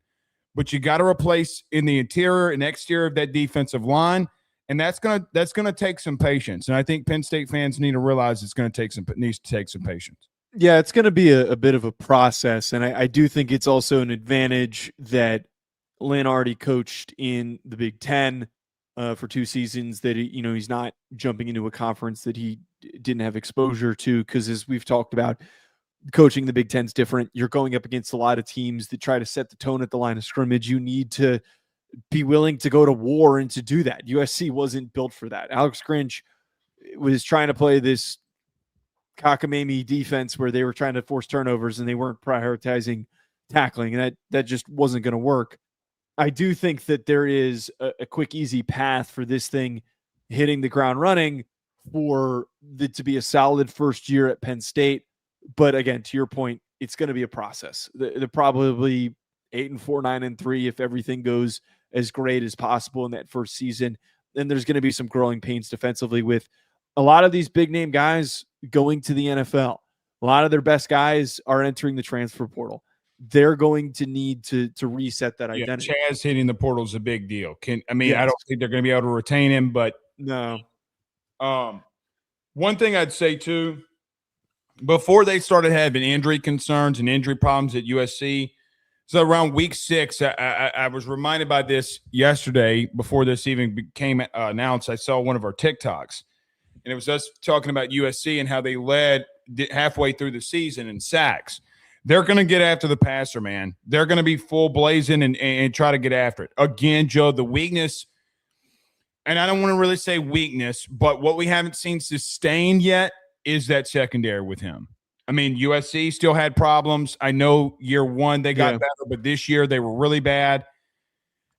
But you got to replace in the interior and exterior of that defensive line, and that's gonna take some patience. And I think Penn State fans need to realize needs to take some patience. Yeah, it's going to be a bit of a process, and I do think it's also an advantage that Lynn already coached in the Big Ten for 2 seasons, that he's not jumping into a conference that he didn't have exposure to, because as we've talked about, coaching the Big Ten's different. You're going up against a lot of teams that try to set the tone at the line of scrimmage. You need to be willing to go to war and to do that. USC wasn't built for that. Alex Grinch was trying to play this cockamamie defense where they were trying to force turnovers and they weren't prioritizing tackling, and that just wasn't going to work. I do think that there is a quick, easy path for this thing hitting the ground running for it to be a solid first year at Penn State. But again, to your point, it's going to be a process. They're probably 8-4, 9-3 if everything goes as great as possible in that first season. Then there's going to be some growing pains defensively with a lot of these big name guys going to the NFL. A lot of their best guys are entering the transfer portal. They're going to need to reset that identity. Chaz hitting the portal is a big deal. Yes. I don't think they're going to be able to retain him, but no. One thing I'd say too, before they started having injury concerns and injury problems at USC, so around week 6, I was reminded by this yesterday before this even became announced. I saw one of our TikToks, and it was us talking about USC and how they led halfway through the season in sacks. They're going to get after the passer, man. They're going to be full blazing and try to get after it. Again, Joe, the weakness, and I don't want to really say weakness, but what we haven't seen sustained yet is that secondary with him. I mean, USC still had problems. I know year 1 they got better, but this year they were really bad.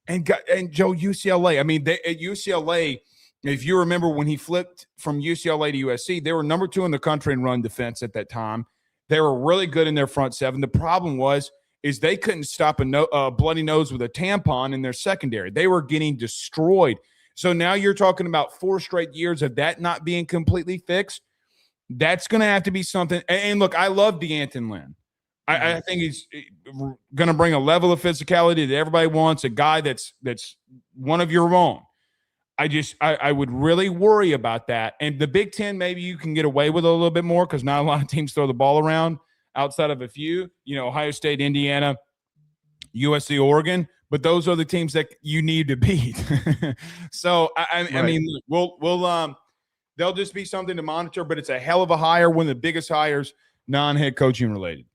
And Joe, UCLA, I mean, at UCLA, if you remember when he flipped from UCLA to USC, they were number 2 in the country in run defense at that time. They were really good in their front seven. The problem is they couldn't stop a bloody nose with a tampon in their secondary. They were getting destroyed. So now you're talking about 4 straight years of that not being completely fixed. That's going to have to be something. And look, I love D'Anton Lynn. I think he's going to bring a level of physicality that everybody wants, a guy that's one of your own. I would really worry about that. And the Big Ten, maybe you can get away with it a little bit more because not a lot of teams throw the ball around outside of a few, Ohio State, Indiana, USC, Oregon. But those are the teams that you need to beat. So, I mean, they'll just be something to monitor, but it's a hell of a hire, one of the biggest hires, non-head coaching related.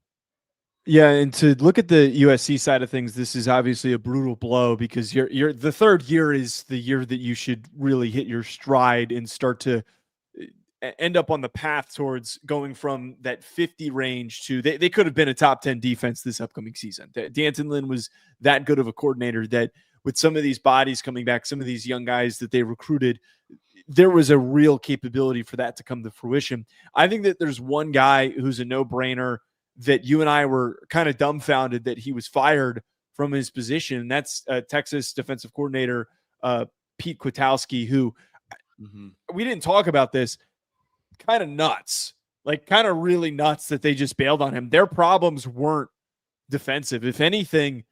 Yeah, and to look at the USC side of things, this is obviously a brutal blow because you're the third year is the year that you should really hit your stride and start to end up on the path towards going from that 50 range to they could have been a top 10 defense this upcoming season. D'Anton Lynn was that good of a coordinator that with some of these bodies coming back, some of these young guys that they recruited, there was a real capability for that to come to fruition. I think that there's one guy who's a no-brainer that you and I were kind of dumbfounded that he was fired from his position. And that's Texas defensive coordinator Pete Kwiatkowski, who we didn't talk about this, kind of nuts, like kind of really nuts that they just bailed on him. Their problems weren't defensive. If anything,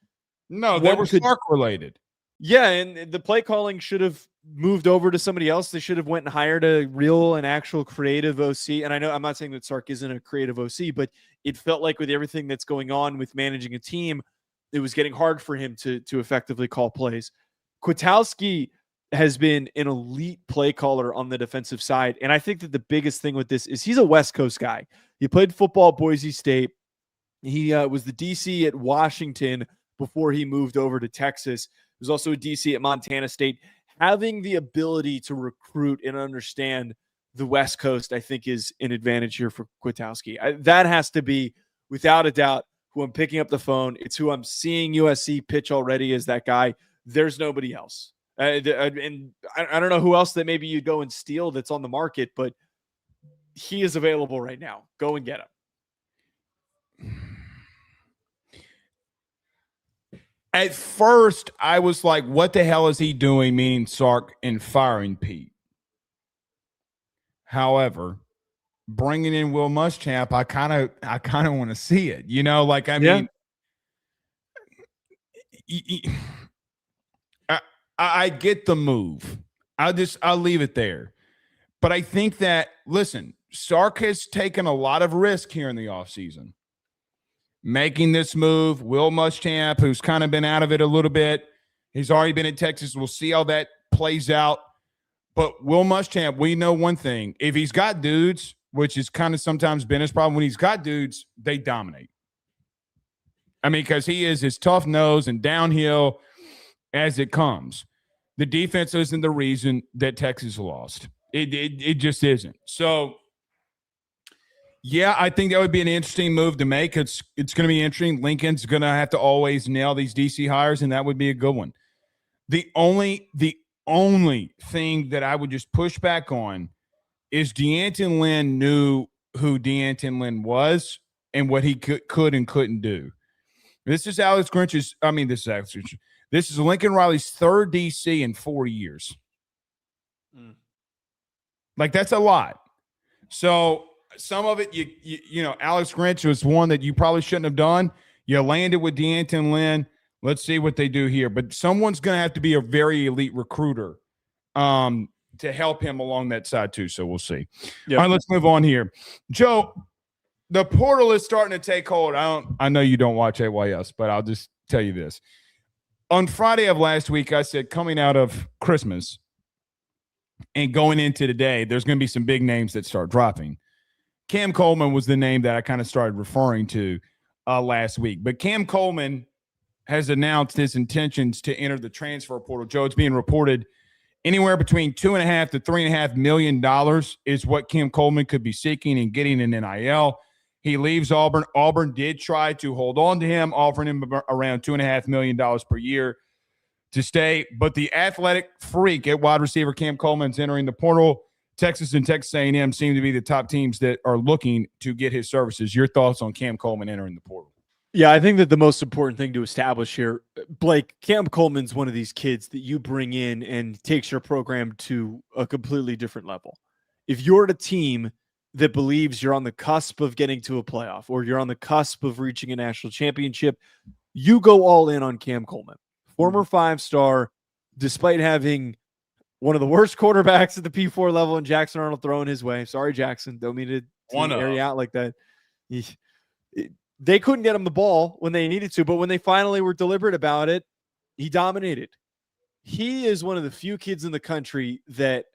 no, they were Sark related. Yeah, and the play calling should have moved over to somebody else. They should have went and hired a real and actual creative OC. And I know I'm not saying that Sark isn't a creative OC, but it felt like with everything that's going on with managing a team, it was getting hard for him to effectively call plays. Kwiatkowski has been an elite play caller on the defensive side. And I think that the biggest thing with this is he's a West Coast guy. He played football at Boise State. He was the DC at Washington before he moved over to Texas. He was also a DC at Montana State. Having the ability to recruit and understand the West Coast, I think, is an advantage here for Kwiatkowski. That has to be, without a doubt, who I'm picking up the phone. It's who I'm seeing USC pitch already as that guy. There's nobody else. And I don't know who else that maybe you'd go and steal that's on the market, but he is available right now. Go and get him. At first, I was like, what the hell is he doing, meaning Sark, and firing Pete? However, bringing in Will Muschamp, I kind of want to see it. You know, like, I mean, I get the move. I'll leave it there. But I think that, listen, Sark has taken a lot of risk here in the offseason. Making this move, Will Muschamp, who's kind of been out of it a little bit. He's already been in Texas. We'll see how that plays out. But Will Muschamp, we know one thing. If he's got dudes, which is kind of sometimes been his problem, when he's got dudes, they dominate. I mean, because he is as tough nose and downhill as it comes. The defense isn't the reason that Texas lost. It just isn't. So, yeah, I think that would be an interesting move to make. It's going to be interesting. Lincoln's going to have to always nail these DC hires, and that would be a good one. The only thing that I would just push back on is D'Anton Lynn knew who D'Anton Lynn was and what he could and couldn't do. This is Alex Grinch's. I mean, this is Alex Grinch. This is Lincoln Riley's third DC in 4 years. Like, that's a lot. So some of it, you know, Alex Grinch was one that you probably shouldn't have done. You landed with D'Anton Lynn. Let's see what they do here. But someone's going to have to be a very elite recruiter to help him along that side too. So we'll see. Yep. All right, let's move on here. Joe, the portal is starting to take hold. I know you don't watch AYS, but I'll just tell you this. On Friday of last week, I said coming out of Christmas and going into today, there's going to be some big names that start dropping. Cam Coleman was the name that I kind of started referring to last week. But Cam Coleman has announced his intentions to enter the transfer portal. Joe, it's being reported anywhere between $2.5 to $3.5 million is what Cam Coleman could be seeking and getting an NIL. He leaves Auburn. Auburn did try to hold on to him, offering him around $2.5 million per year to stay. But the athletic freak at wide receiver Cam Coleman's entering the portal. Texas and Texas A&M seem to be the top teams that are looking to get his services. Your thoughts on Cam Coleman entering the portal? Yeah, I think that the most important thing to establish here, Blake, Cam Coleman's one of these kids that you bring in and takes your program to a completely different level. If you're at a team that believes you're on the cusp of getting to a playoff or you're on the cusp of reaching a national championship, you go all in on Cam Coleman. Former 5-star, despite having one of the worst quarterbacks at the P4 level and Jackson Arnold throwing his way. Sorry, Jackson. Don't mean to air you out like that. They couldn't get him the ball when they needed to, but when they finally were deliberate about it, he dominated. He is one of the few kids in the country that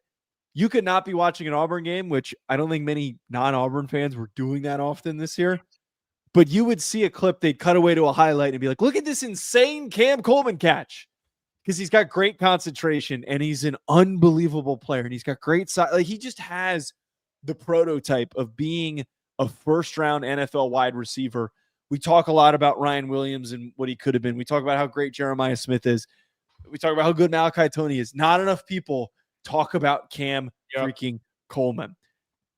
you could not be watching an Auburn game, which I don't think many non-Auburn fans were doing that often this year. But you would see a clip, they'd cut away to a highlight and be like, look at this insane Cam Coleman catch. Because he's got great concentration and he's an unbelievable player and he's got great size. Like, he just has the prototype of being a first-round NFL wide receiver. We talk a lot about Ryan Williams and what he could have been. We talk about how great Jeremiah Smith is. We talk about how good Malachi Tony is. Not enough people talk about Cam freaking Coleman.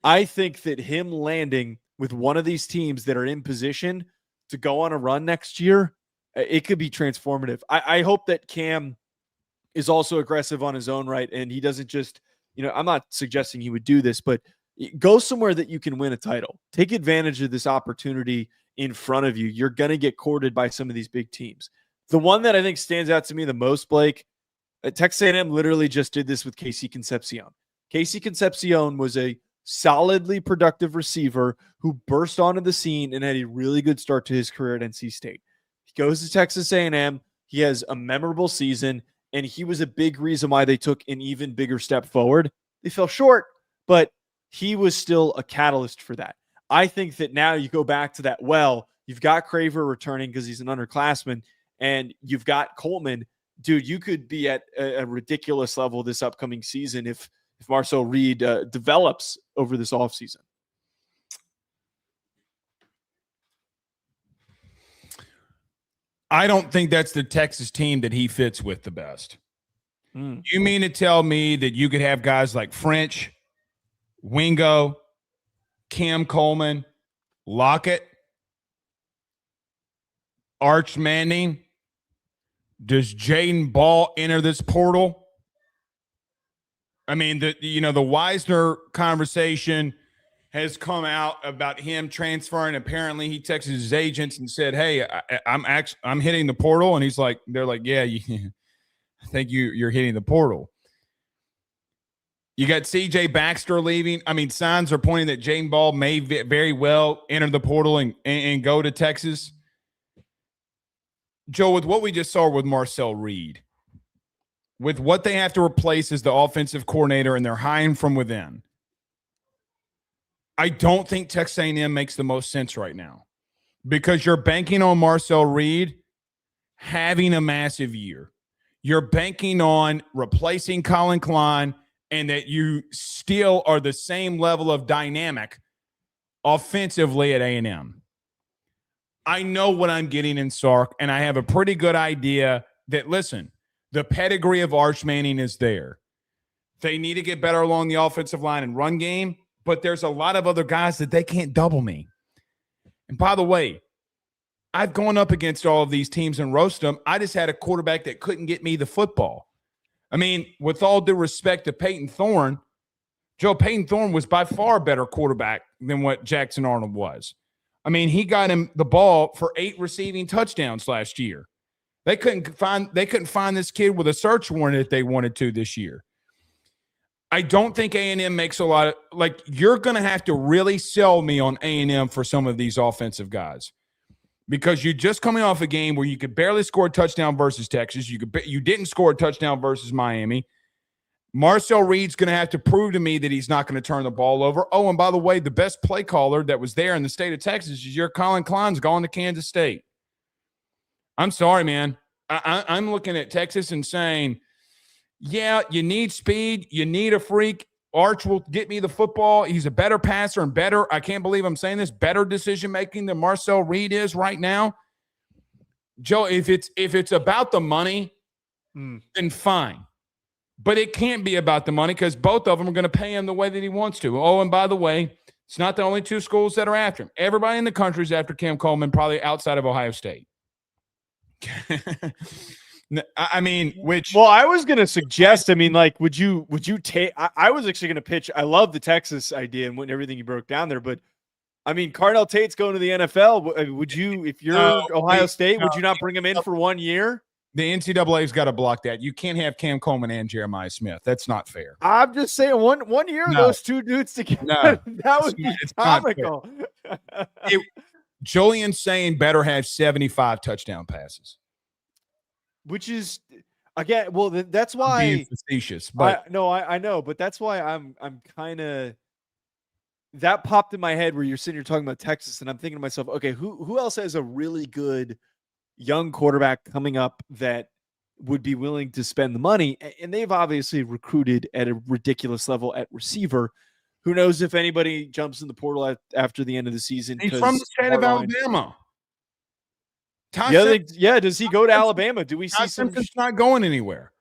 I think that him landing with one of these teams that are in position to go on a run next year, it could be transformative. I hope that Cam is also aggressive on his own right, and he doesn't just, I'm not suggesting he would do this, but go somewhere that you can win a title. Take advantage of this opportunity in front of you. You're going to get courted by some of these big teams. The one that I think stands out to me the most, Blake, Texas A&M literally just did this with Casey Concepcion. Casey Concepcion was a solidly productive receiver who burst onto the scene and had a really good start to his career at NC State. He goes to Texas A&M. He has a memorable season, and he was a big reason why they took an even bigger step forward. They fell short, but he was still a catalyst for that. I think that now you go back to that you've got Craver returning because he's an underclassman, and you've got Coleman. Dude, you could be at a ridiculous level this upcoming season if Marcel Reed develops over this offseason. I don't think that's the Texas team that he fits with the best. You mean to tell me that you could have guys like French, Wingo, Cam Coleman, Lockett, Arch Manning? Does Jaden Ball enter this portal? I mean, the Wisner conversation has come out about him transferring. Apparently, he texted his agents and said, "Hey, I'm hitting the portal," and they're like, "Yeah, I think you're hitting the portal." You got C.J. Baxter leaving. I mean, signs are pointing that Jaden Ball may very well enter the portal and go to Texas. Joe, with what we just saw with Marcel Reed, with what they have to replace as the offensive coordinator, and they're hiring from within, I don't think Texas A&M makes the most sense right now, because you're banking on Marcel Reed having a massive year. You're banking on replacing Colin Klein, and that you still are the same level of dynamic offensively at A&M. I know what I'm getting in Sark, and I have a pretty good idea that, listen, the pedigree of Arch Manning is there. They need to get better along the offensive line and run game, but there's a lot of other guys that they can't double me. And by the way, I've gone up against all of these teams and roast them. I just had a quarterback that couldn't get me the football. I mean, with all due respect to Peyton Thorne, Peyton Thorne was by far a better quarterback than what Jackson Arnold was. I mean, he got him the ball for 8 receiving touchdowns last year. They couldn't find this kid with a search warrant if they wanted to this year. I don't think A&M makes a lot of – you're going to have to really sell me on A&M for some of these offensive guys, because you're just coming off a game where you could barely score a touchdown versus Texas. You didn't score a touchdown versus Miami. Marcel Reed's going to have to prove to me that he's not going to turn the ball over. Oh, and by the way, the best play caller that was there in the state of Texas is your Colin Klein's going to Kansas State. I'm sorry, man. I'm looking at Texas and saying, yeah, you need speed. You need a freak. Arch will get me the football. He's a better passer and better, I can't believe I'm saying this, better decision-making than Marcel Reed is right now. Joe, if it's about the money, then fine. But it can't be about the money, because both of them are going to pay him the way that he wants to. Oh, and by the way, it's not the only 2 schools that are after him. Everybody in the country is after Cam Coleman, probably outside of Ohio State. I mean, I was going to suggest, would you take, I was actually going to pitch, I love the Texas idea and everything you broke down there, but I mean, Cardell Tate's going to the NFL. Would you, if you're Ohio State, would you not bring him in for 1 year? The NCAA's got to block that. You can't have Cam Coleman and Jeremiah Smith. That's not fair. I'm just saying, one year, those 2 dudes together, that would be comical. Julian's saying better have 75 touchdown passes. Which is, again, well, that's why. I'm being facetious, but I know, but that's why I'm kind of, that popped in my head where you're sitting here talking about Texas, and I'm thinking to myself, okay, who else has a really good young quarterback coming up that would be willing to spend the money? And they've obviously recruited at a ridiculous level at receiver. Who knows if anybody jumps in the portal after the end of the season? He's from the state of Alabama. Does he go to Alabama? Do we see some? Simpson's not going anywhere.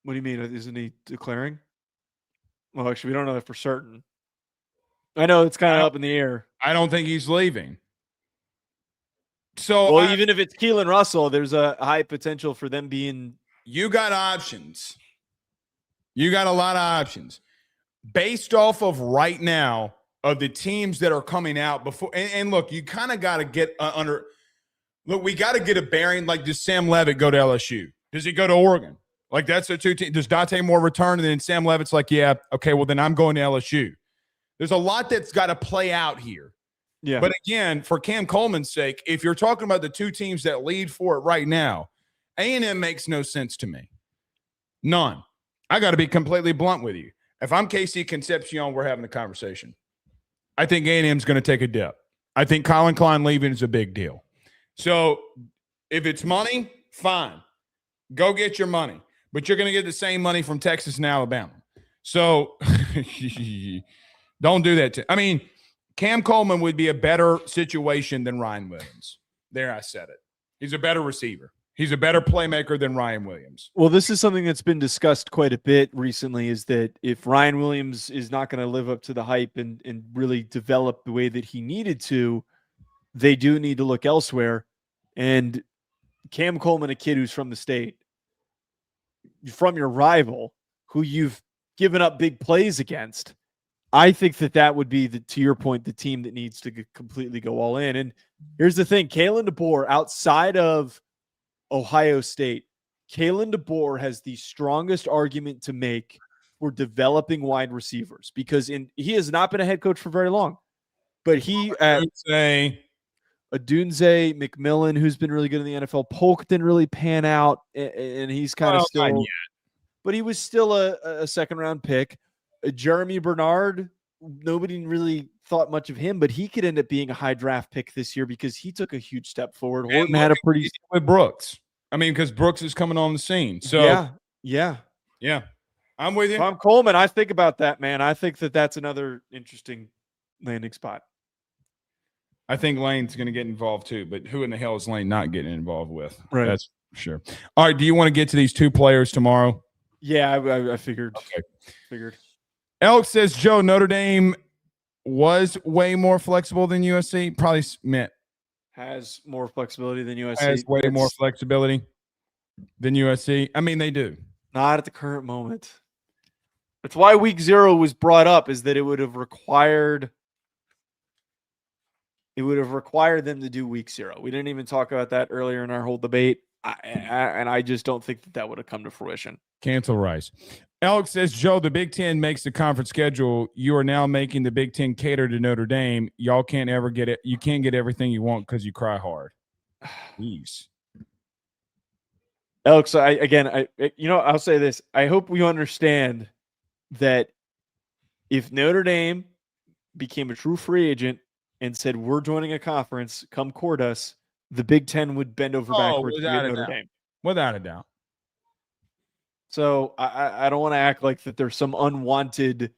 What do you mean? Isn't he declaring? Well, actually, we don't know that for certain. I know it's kind of up in the air. I don't think he's leaving. So, well, even if it's Keelan Russell, there's a high potential for them being. You got options. You got a lot of options based off of right now of the teams that are coming out before. And look, you kind of got to get under. Look, we got to get a bearing. Like, does Sam Levitt go to LSU? Does he go to Oregon? Like, that's the two teams. Does D'Anton Moore return? And then Sam Levitt's like, yeah, okay, well, then I'm going to LSU. There's a lot that's got to play out here. Yeah. But again, for Cam Coleman's sake, if you're talking about the two teams that lead for it right now, A&M makes no sense to me. None. I got to be completely blunt with you. If I'm KC Concepcion, we're having a conversation. I think A&M's going to take a dip. I think Colin Klein leaving is a big deal. So if it's money, fine. Go get your money. But you're going to get the same money from Texas and Alabama. So don't do that. I mean, Cam Coleman would be a better situation than Ryan Williams. There, I said it. He's a better receiver. He's a better playmaker than Ryan Williams. Well, this is something that's been discussed quite a bit recently, is that if Ryan Williams is not going to live up to the hype and really develop the way that he needed to, they do need to look elsewhere. And Cam Coleman, a kid who's from the state, from your rival, who you've given up big plays against, I think that would be, to your point, the team that needs to completely go all in. And here's the thing, Kalen DeBoer, outside of Ohio State, Kalen DeBoer has the strongest argument to make for developing wide receivers, because he has not been a head coach for very long. But he Adunze McMillan, who's been really good in the NFL. Polk didn't really pan out, and he's kind of still, but he was still a second-round pick. Jeremy Bernard, nobody really thought much of him, but he could end up being a high draft pick this year because he took a huge step forward. Horton had a pretty with Brooks. I mean, because Brooks is coming on the scene. So yeah. I'm with you. Tom Coleman, I think about that, man. I think that's another interesting landing spot. I think Lane's going to get involved too, but who in the hell is Lane not getting involved with? Right. That's for sure. All right. Do you want to get to these two players tomorrow? Yeah, I figured. Okay. Figured. Alex says, Joe, Notre Dame was way more flexible than USC. Probably meant has more flexibility than USC. Has way more flexibility than USC. I mean, they do. Not at the current moment. That's why week 0 was brought up, is that it would have required them to do week 0. We didn't even talk about that earlier in our whole debate. And I just don't think that would have come to fruition. Cancel Rice. Alex says, Joe, the Big Ten makes the conference schedule. You are now making the Big Ten cater to Notre Dame. Y'all can't ever get it. You can't get everything you want because you cry hard. Jeez. Alex, I'll say this. I hope we understand that if Notre Dame became a true free agent and said, we're joining a conference, come court us, the Big Ten would bend over backwards to get Notre Dame. Without a doubt. So I don't want to act like that there's some unwanted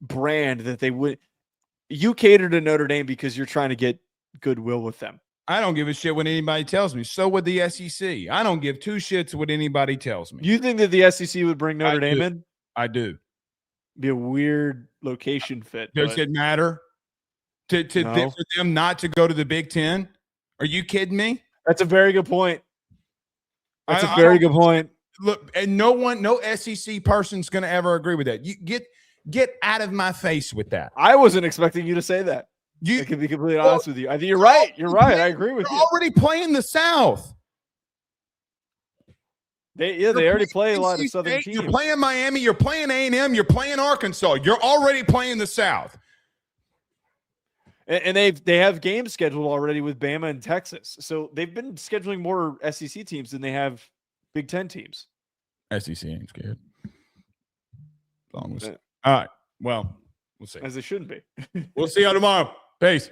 brand that they would. You cater to Notre Dame because you're trying to get goodwill with them. I don't give a shit what anybody tells me. So would the SEC. I don't give two shits what anybody tells me. You think that the SEC would bring Notre Dame in? I do. Be a weird location fit. Does it matter for them not to go to the Big Ten? Are you kidding me? That's a very good point. That's a very good point. Look, and no SEC person's going to ever agree with that. You get out of my face with that. I wasn't expecting you to say that. I can be completely honest with you. I think you're right. You're right. I agree with you. They're already playing the South. They already play a lot of Southern teams. You're playing Miami. You're playing A&M. You're playing Arkansas. You're already playing the South. And they have games scheduled already with Bama and Texas. So they've been scheduling more SEC teams than they have Big Ten teams. SEC ain't scared. All right. Well, we'll see. As they shouldn't be. We'll see you tomorrow. Peace.